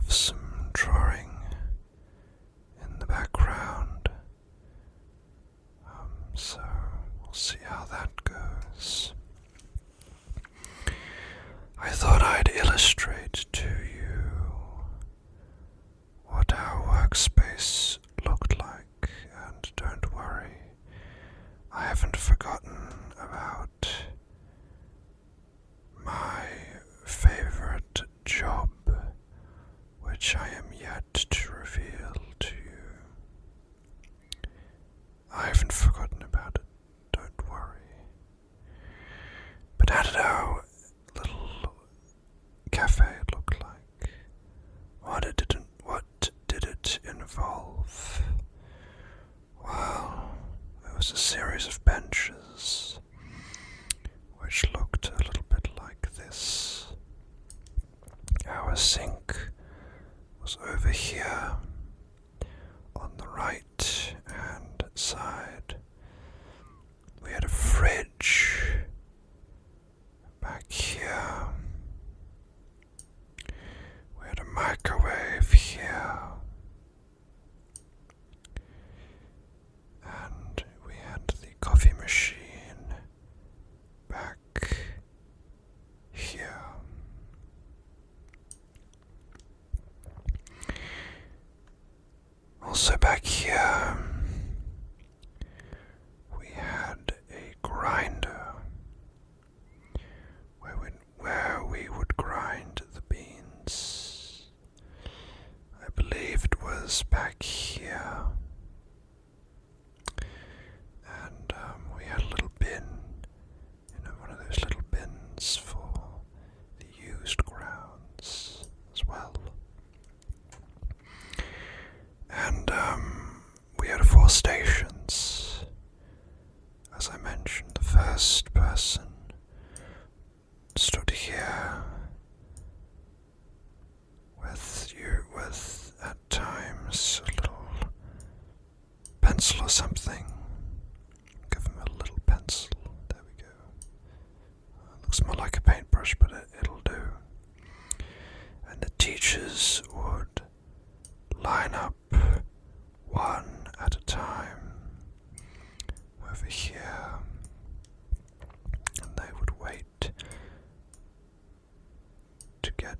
of some drawing in the background, so we'll see how that goes. I thought I'd illustrate to you what our workspace looked like, and don't worry, I haven't forgotten about my favorite job, which I am yet to reveal to you. I haven't forgotten about it, don't worry. But how did our little cafe look like? What did it involve? Well, it was a series of benches which looked a little bit like this. Our sink was over here on the right hand side. We had a fridge back here. We had a microwave here. And we had the coffee machine back here. Also back here, we had a grinder where we would grind the beans. I believe it was back here. And we had a little bin, one of those little bins for the used grounds as well. And we had 4 stations. As I mentioned, the first person stood here with at times a little pencil or something. Give him a little pencil. There we go. Looks more like a paintbrush, but it'll do. And the teachers would line up one at a time over here, and they would wait to get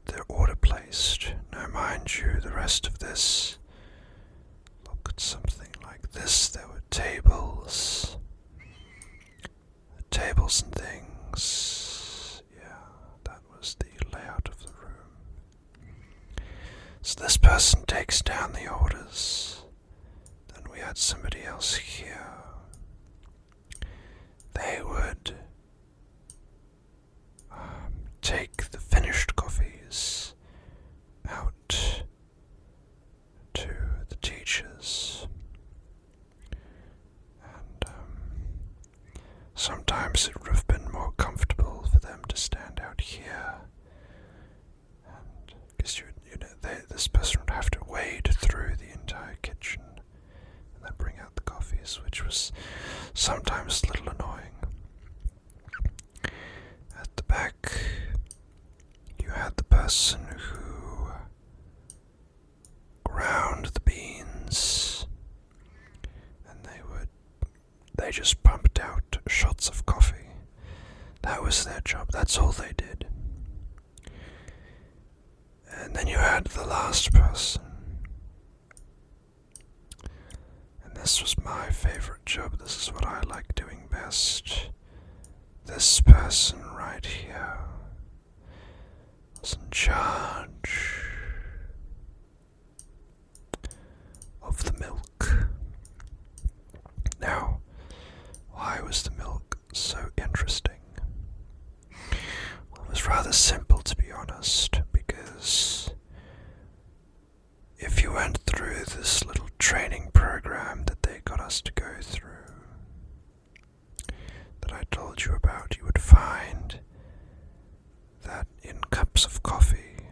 their order placed. Now mind you, the rest of this looked something like this. There were tables and things. Yeah, that was the layout of the room. So this person takes down the orders. Then we had somebody else here. They would take the finished coffees out to the teachers. And sometimes it would have been more comfortable for them to stand out here. And because this person would have to wade through the entire kitchen and then bring out the coffees, which was sometimes a little annoying. At the back, you had the person who ground the beans, and they just pumped out shots of coffee. That was their job. That's all they did. And then you had the last person. And this was my favorite job. This is what I like doing best. This person right here was in charge of the milk. Now, why was the milk so interesting? Well, it was rather simple, to be honest, because if you went through this little training program that they got us to go through, that I told you about, you would find that in cups of coffee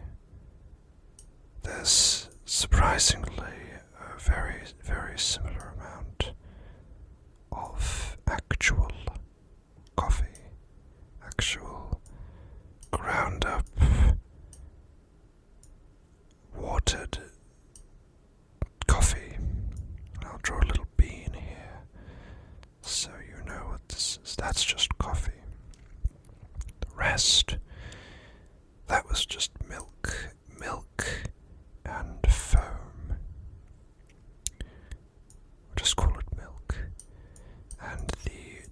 was just milk, and foam. We'll just call it milk. And the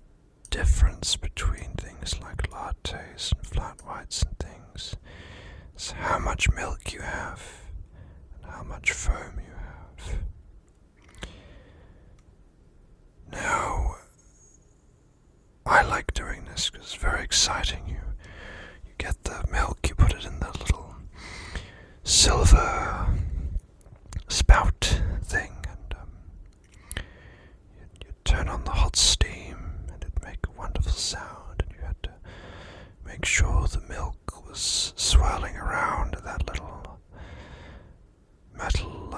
difference between things like lattes and flat whites and things is how much milk you have and how much foam you have. Now, I like doing this because it's very exciting. You get the milk, you put it in the little silver spout thing, and you turn on the hot steam, and it'd make a wonderful sound, and you had to make sure the milk was swirling around that little metal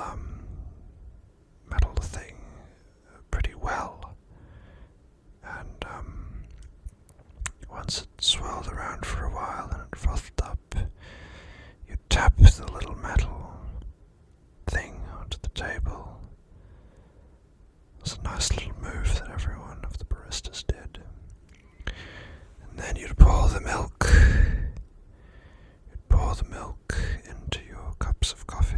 thing pretty well. And once it swirled around for a while and it frothed up, you tap the little metal thing onto the table. It was a nice little move that every one of the baristas did. And then you'd pour the milk. You'd pour the milk into your cups of coffee.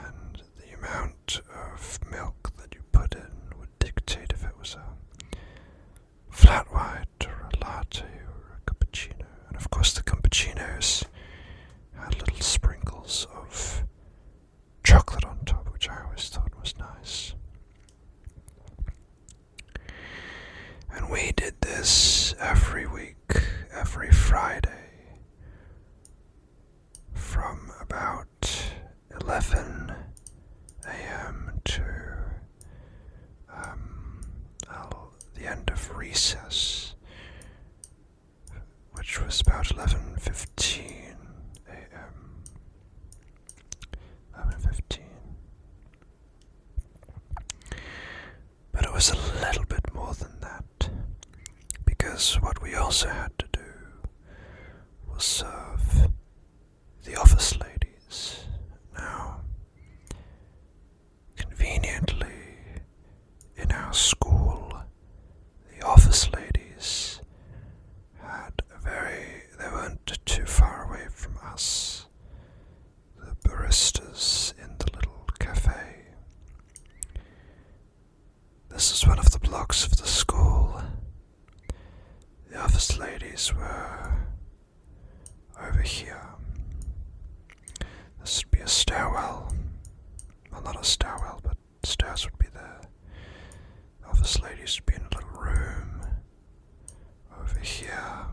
And the amount of milk that you put in would dictate if it was a flat white or a latte or a cappuccino. And of course the cappuccinos had little sprinkles of chocolate on top, which I always thought was nice. And we did this every week, every Friday, from about 11 a.m. to the end of recess, which was about 11:15 a.m. 11:15. But it was a little bit more than that, because what we also had to do was serve the office ladies. Now, conveniently, in our school, the office ladies they weren't too far away from us, the baristas in the little cafe. This is one of the blocks of the school. The office ladies were over here. This would be a stairwell. Well, not a stairwell, but stairs would be there. The office ladies would be in a little room over here,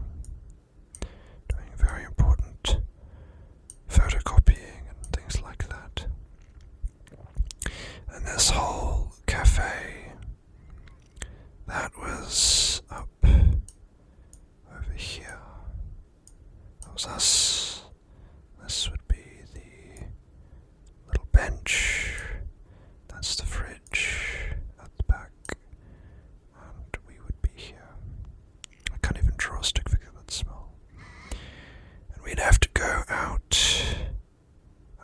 doing very important photocopying and things like that. And this whole cafe, that was up over here. That was us. This would be the little bench. That's the fridge at the back. And we would be here. I can't even draw a stick figure that small. And we'd have to go out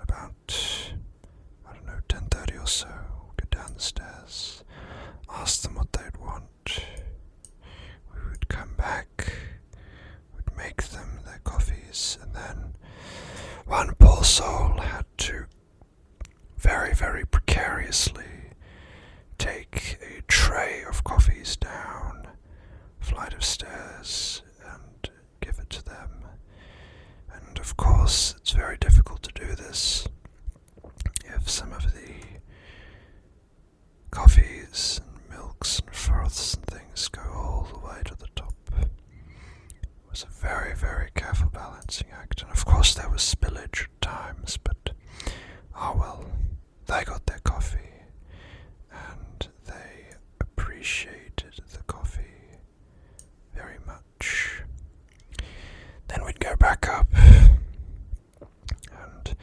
about, 10:30 or so. Go down the stairs, ask them what they'd want. We would come back, would make them their coffees, and then one poor soul had to very, very precariously take a tray of coffees down a flight of stairs and give it to them. And of course, it's very difficult to do this if some of the coffees and milks and froths and things go all the way to the top. It was a very, very careful balancing act, and of course there was spillage at times, but oh well, they got their coffee, and they appreciated the coffee very much. Then we'd go back up, and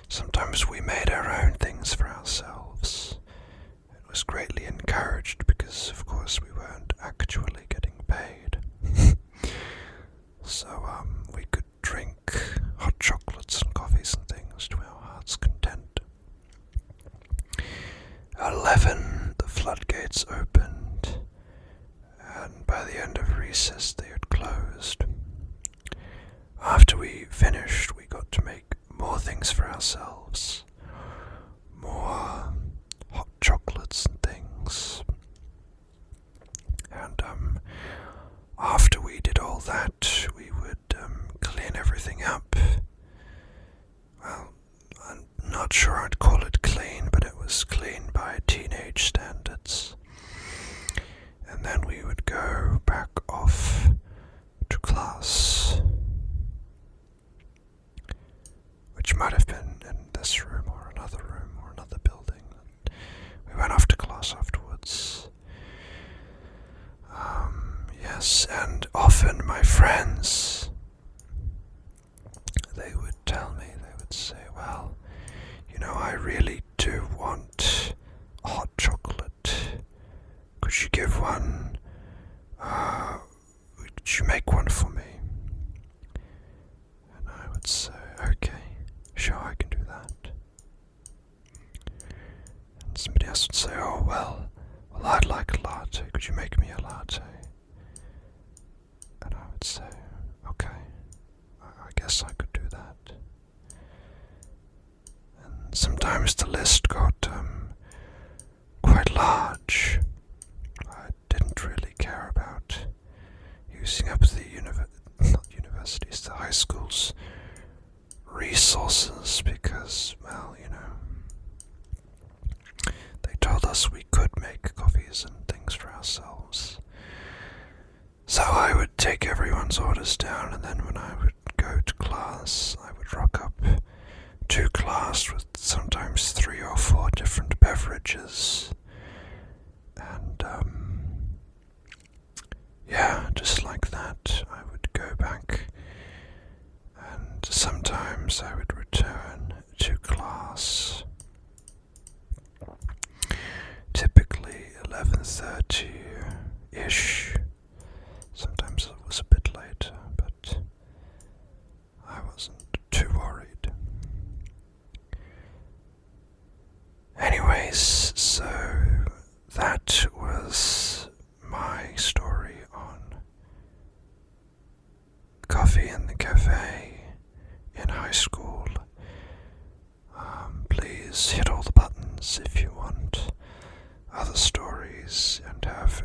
sometimes we made our own things for ourselves. It was greatly encouraged because, of course, we weren't actually getting paid. So we could drink hot chocolates and coffees and things to our heart's content. At 11, the floodgates opened, and by the end of recess they had closed. After we we finished, we got to make more things for ourselves. More hot chocolates and things. And after we did all that, we would clean everything up. Well, I'm not sure I'd call it clean, but it was clean by teenage standards. And then we would go back off to class, which might have been in this room or another building. We went off to class afterwards. Yes, and often my friends, they would tell me, they would say, well, I really do want a hot chocolate. Could you give one? Could you make one for me? And I would say, okay, sure, I can do that. And somebody else would say, oh, well, I'd like a latte. Could you make me a latte? And I would say, okay, I guess I could do that. And sometimes the list got quite large. I didn't really care about using up the the high school's resources because, well, they told us we could make coffees and things for ourselves. So I would take everyone's orders down, and then when I would go to class, I would rock up to class with sometimes 3 or 4 different beverages. And, yeah, just like that, I would go back, and sometimes I would return to class. Typically 11:30-ish. Sometimes it was a bit later, but I wasn't too worried. Anyways, so that was my story on coffee in the cafe in high school. Please hit all the buttons if you want other stories and have